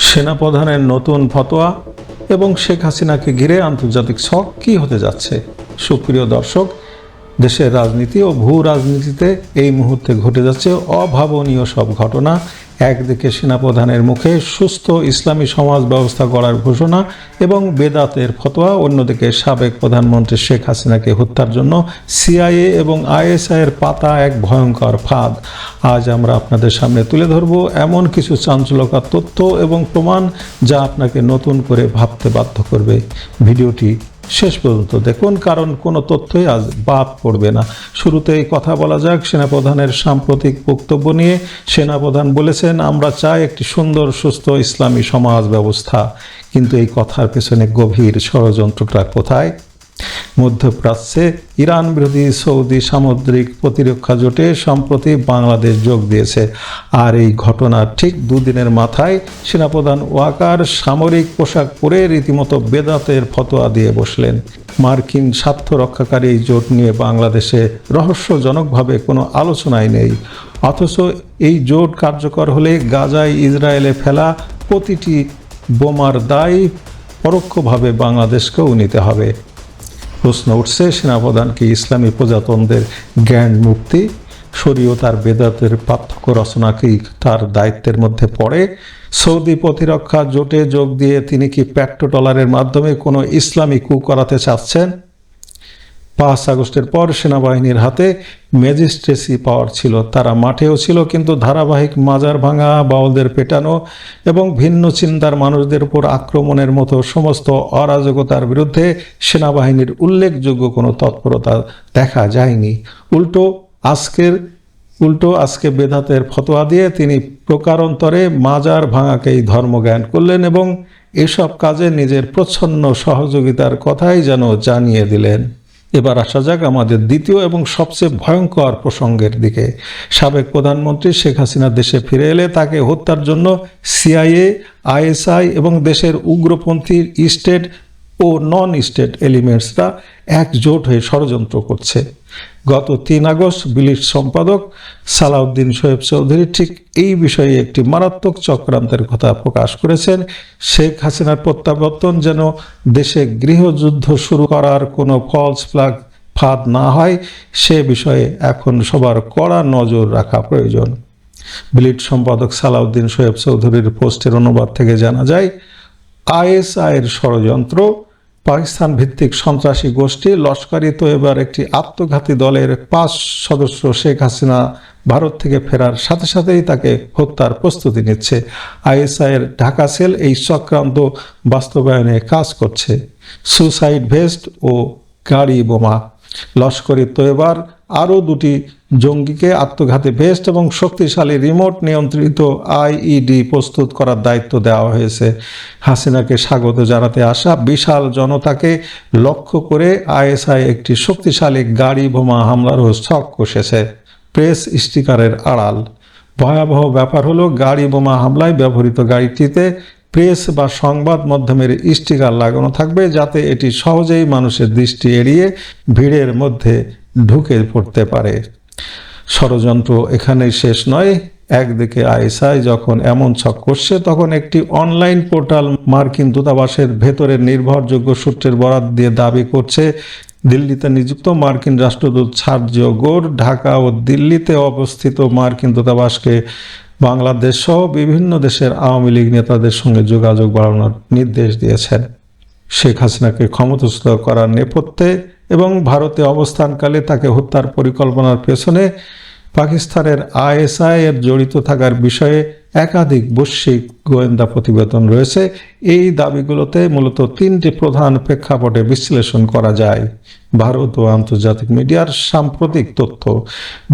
সেনাপ্রধানের নতুন ফতোয়া এবং শেখ হাসিনাকে ঘিরে আন্তর্জাতিক ছক কী হতে যাচ্ছে? সুপ্রিয় দর্শক, দেশের রাজনীতি ও ভূ রাজনীতিতে এই মুহূর্তে ঘটে যাচ্ছে অভাবনীয় সব ঘটনা। একদিকে সেনাপ্রধানের মুখে সুস্থ ইসলামী সমাজ ব্যবস্থা গড়ার ঘোষণা এবং বেদাতের ফতোয়া, অন্যদিকে সাবেক প্রধানমন্ত্রী শেখ হাসিনাকে হত্যার জন্য সিআইএ এবং আইএসআইয়ের পাতা এক ভয়ঙ্কর ফাঁদ। আজ আমরা আপনাদের সামনে তুলে ধরব এমন কিছু চাঞ্চল্যকর তথ্য এবং প্রমাণ যা আপনাকে নতুন করে ভাবতে বাধ্য করবে। ভিডিওটি শেষ পর্যন্ত দেখুন, কারণ কোনো তথ্যই আজ বাদ পড়বে না। শুরুতেই কথা বলা যাক সেনাপ্রধানের সাম্প্রতিক বক্তব্য নিয়ে। সেনাপ্রধান বলেছেন, আমরা চাই একটি সুন্দর সুস্থ ইসলামী সমাজ ব্যবস্থা। কিন্তু এই কথার পেছনে গভীর ষড়যন্ত্রটা কোথায়? মধ্যপ্রাচ্যে ইরান বিরোধী সৌদি সামুদ্রিক প্রতিরক্ষা জোটে সম্প্রতি বাংলাদেশ যোগ দিয়েছে। আর এই ঘটনার ঠিক দুদিনের মাথায় সেনাপ্রধান ওয়াকার সামরিক পোশাক পরে রীতিমতো বেদাতের ফতোয়া দিয়ে বসলেন। মার্কিন স্বার্থ রক্ষাকারী এই জোট নিয়ে বাংলাদেশে রহস্যজনকভাবে কোনো আলোচনাই নেই। অথচ এই জোট কার্যকর হলে গাজায় ইসরায়েলে ফেলা প্রতিটি বোমার দায় পরোক্ষভাবে বাংলাদেশকেও নিতে হবে। প্রশ্ন উঠছে, সেনাপ্রধান কি ইসলামী প্রজাতন্ত্রের জ্ঞান মুক্তি, শরীয়ত আর বেদাতের পার্থক্য রচনা কি তার দায়িত্বের মধ্যে পড়ে? সৌদি প্রতিরক্ষা জোটে যোগ দিয়ে তিনি কি পেট্রোডলারের মাধ্যমে কোনো ইসলামী কু করাতে চাচ্ছেন? 5 আগস্টের পর সেনাবাহিনীর হাতে ম্যাজিস্ট্রেসি পাওয়ার ছিল, তারা মাঠেও ছিল, কিন্তু ধারাবাহিক মাজার ভাঙা, বাউলদের পেটানো এবং ভিন্ন চিন্তার মানুষদের উপর আক্রমণের মতো সমস্ত অরাজকতার বিরুদ্ধে সেনাবাহিনীর উল্লেখযোগ্য কোনো তৎপরতা দেখা যায়নি। উল্টো আজকে বেদাতের ফতোয়া দিয়ে তিনি প্রকারান্তরে মাজার ভাঙাকেই ধর্মজ্ঞান করলেন এবং এসব কাজে নিজের প্রচ্ছন্ন সহযোগিতার কথাই যেন জানিয়ে দিলেন। এবার আসা যাক আমাদের দ্বিতীয় এবং সবচেয়ে ভয়ঙ্কর প্রসঙ্গের দিকে। সাবেক প্রধানমন্ত্রী শেখ হাসিনা দেশে ফিরে এলে তাকে হত্যার জন্য সিআইএ, আইএসআই এবং দেশের উগ্রপন্থী স্টেট ও নন স্টেট এলিমেন্টসরা একজোট হয়ে ষড়যন্ত্র করছে। গত 3 আগস্ট বিলিট সম্পাদক সালাউদ্দিন শোয়েব চৌধুরী ঠিক এই বিষয়ে একটি মারাত্মক চক্রান্তের কথা প্রকাশ করেছেন। শেখ হাসিনার প্রত্যাবর্তন যেন দেশে গৃহযুদ্ধ শুরু করার কোনো ফলস ফ্ল্যাগ ফাঁদ না হয়, সে বিষয়ে এখন সবার কড়া নজর রাখা প্রয়োজন। বিলিট সম্পাদক সালাউদ্দিন শোয়েব চৌধুরীর পোস্টের অনুবাদ থেকে জানা যায়, আইএসআইয়ের ষড়যন্ত্র, পাকিস্তান ভিত্তিক সন্ত্রাসী গোষ্ঠী লস্কর-ই তৈয়বার একটি আত্মঘাতী দলের 5 সদস্য শেখ হাসিনা ভারত থেকে ফেরার সাথে সাথেই তাকে হত্যার প্রস্তুতি নিচ্ছে। আইএসআইয়ের ঢাকা সেল এই চক্রান্ত বাস্তবায়নে কাজ করছে। সুসাইড ভেস্ট ও গাড়ি বোমা। লস্কর-ই তৈয়বার আরও 2টি জঙ্গিকে আত্মঘাতী ভেস্ট এবং শক্তিশালী রিমোট নিয়ন্ত্রিত আইইডি প্রস্তুত করার দায়িত্ব দেওয়া হয়েছে। হাসিনাকে স্বাগত জানাতে আসা বিশাল জনতাকে লক্ষ্য করে আইএসআই একটি শক্তিশালী গাড়ি বোমা হামলারও ছক কষেছে প্রেস স্টিকারের আড়াল। ভয়াবহ ব্যাপার হলো, গাড়ি বোমা হামলায় ব্যবহৃত গাড়িটিতে প্রেস বা সংবাদ মাধ্যমের স্টিকার লাগানো থাকবে, যাতে এটি সহজেই মানুষের দৃষ্টি এড়িয়ে ভিড়ের মধ্যে ঢুকে পড়তে পারে। ষড়যন্ত্র এখানেই শেষ নয়। একদিকে আইএসআই যখন এমন ছক করছে, তখন একটি অনলাইন পোর্টাল মার্কিন দূতাবাসের ভেতরের নির্ভরযোগ্য সূত্রের বরাত দিয়ে দাবি করছে দিল্লিতে নিযুক্ত মার্কিন রাষ্ট্রদূত সার্জিও গোর ঢাকা ও দিল্লিতে অবস্থিত মার্কিন দূতাবাসকে বাংলাদেশ সহ বিভিন্ন দেশের আওয়ামী লীগ নেতাদের সঙ্গে যোগাযোগ বাড়ানোর নির্দেশ দিয়েছেন। শেখ হাসিনাকে ক্ষমতাচ্যুত করার নেপথ্যে এবং ভারতে অবস্থানকালে তাকে হত্যার পরিকল্পনার পেছনে পাকিস্তানের আইএসআই এর জড়িত থাকার বিষয়ে একাধিক বৈশ্বিক গোয়েন্দা প্রতিবেদন রয়েছে। এই দাবিগুলোতে মূলত 3টি প্রধান প্রেক্ষাপটে বিশ্লেষণ করা যায়। ভারত ও আন্তর্জাতিক মিডিয়ার সাম্প্রতিক তথ্য।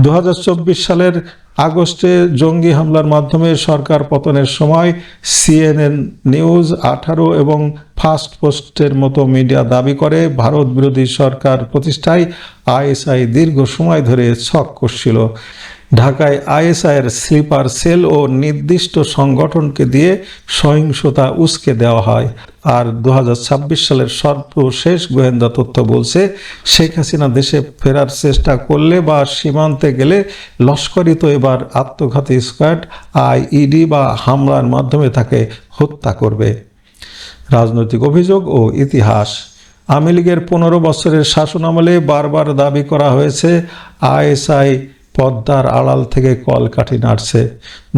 2024 সালের আগস্টে জঙ্গি হামলার মাধ্যমে সরকার পতনের সময় CNN নিউজ 18 এবং ফার্স্ট পোস্টের মতো মিডিয়া দাবি করে ভারত বিরোধী সরকার প্রতিষ্ঠায় আইএসআই দীর্ঘ সময় ধরে ছক কষছিল। ঢাকায় আইএসআইয়ের স্লিপার সেল ও নির্দিষ্ট সংগঠনকে দিয়ে সহিংসতা উস্কে দেওয়া হয়। আর 2026 সালের সর্বশেষ গোয়েন্দা তথ্য বলছে, শেখ হাসিনা দেশে ফেরার চেষ্টা করলে বা সীমান্তে গেলে লস্করি তৈবার আত্মঘাতী স্কোয়াড আইইডি বা হামলার মাধ্যমে তাকে হত্যা করবে। রাজনৈতিক অভিযোগ ও ইতিহাস। আওয়ামী লীগের 15 বছরের শাসনামলে বারবার দাবি করা হয়েছে আইএসআই পদ্মার আড়াল থেকে কলকাঠি নাড়ছে।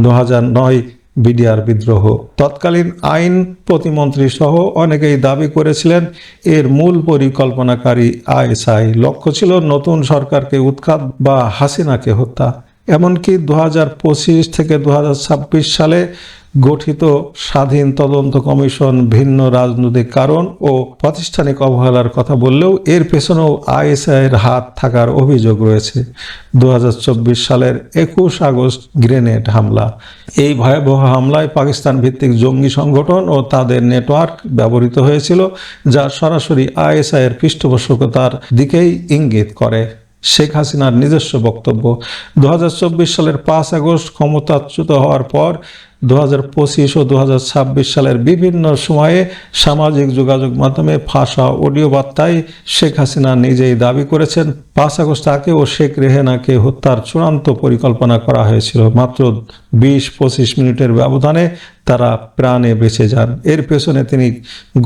2009 বিডিআর বিদ্রোহ। তৎকালীন আইন প্রতিমন্ত্রী সহ অনেকেই দাবি করেছিলেন এর মূল পরিকল্পনাকারী আইএসআই। লক্ষ্য ছিল নতুন সরকারকে উৎখাত বা হাসিনাকে হত্যা। এমনকি 2025 থেকে 2026 সালে গঠিত স্বাধীন তদন্ত কমিশন ভিন্ন রাজনৈতিক কারণ ও প্রাতিষ্ঠানিক অবহেলার কথা বললেও এর পেছনেও আইএসআইয়ের হাত থাকার অভিযোগ রয়েছে। 2024 সালের 21 আগস্ট গ্রেনেড হামলা। এই ভয়াবহ হামলায় পাকিস্তান ভিত্তিক জঙ্গি সংগঠন ও তাদের নেটওয়ার্ক ব্যবহৃত হয়েছিল, যা সরাসরি আইএসআইয়ের পৃষ্ঠপোষকতার দিকেই ইঙ্গিত করে। শেখ হাসিনার নিজস্ব বক্তব্য। 2024 সালের 5 আগস্ট ক্ষমতাচ্যুত হওয়ার পর 2025 ও 2026 সালের বিভিন্ন সময়ে সামাজিক যোগাযোগ মাধ্যমে ফাঁসা অডিও বার্তায় শেখ হাসিনা নিজেই দাবি করেছেন 5 আগস্ট তাকে ও শেখ রেহানাকে হত্যার চূড়ান্ত পরিকল্পনা করা হয়েছিল। মাত্র 20-25 মিনিটের ব্যবধানে তারা প্রাণে বেঁচে যান। এর পেছনে তিনি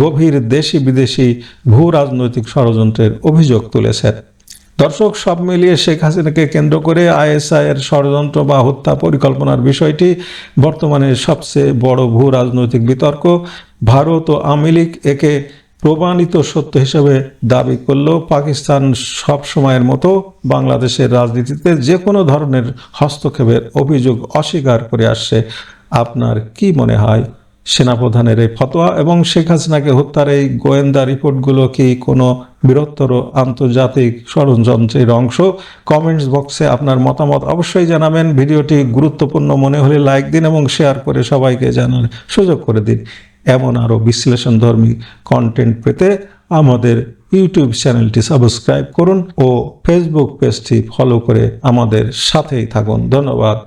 গভীর দেশি বিদেশি ভূ রাজনৈতিক ষড়যন্ত্রের অভিযোগ তুলেছেন। দর্শক, সব মিলিয়ে শেখ হাসিনাকে কেন্দ্র করে আইএসআইয়ের ষড়যন্ত্র বা হত্যা পরিকল্পনার বিষয়টি বর্তমানে সবচেয়ে বড় ভূ রাজনৈতিক বিতর্ক। ভারত ও আওয়ামী লীগ একে প্রমাণিত সত্য হিসেবে দাবি করলেও পাকিস্তান সব সময়ের মতো বাংলাদেশের রাজনীতিতে যে কোনো ধরনের হস্তক্ষেপের অভিযোগ অস্বীকার করে আসছে। আপনার কি মনে হয়, সেনাপ্রধানের এই ফতোয়া এবং শেখ হাসিনাকে হত্যার এই গোয়েন্দা রিপোর্টগুলো কি কোনো বৃহত্তর আন্তর্জাতিক ষড়যন্ত্রের অংশ? কমেন্টস বক্সে আপনার মতামত অবশ্যই জানাবেন। ভিডিওটি গুরুত্বপূর্ণ মনে হলে লাইক দিন এবং শেয়ার করে সবাইকে জানার সুযোগ করে দিন। এমন আরও বিশ্লেষণধর্মী কন্টেন্ট পেতে আমাদের ইউটিউব চ্যানেলটি সাবস্ক্রাইব করুন ও ফেসবুক পেজটি ফলো করে আমাদের সাথেই থাকুন। ধন্যবাদ।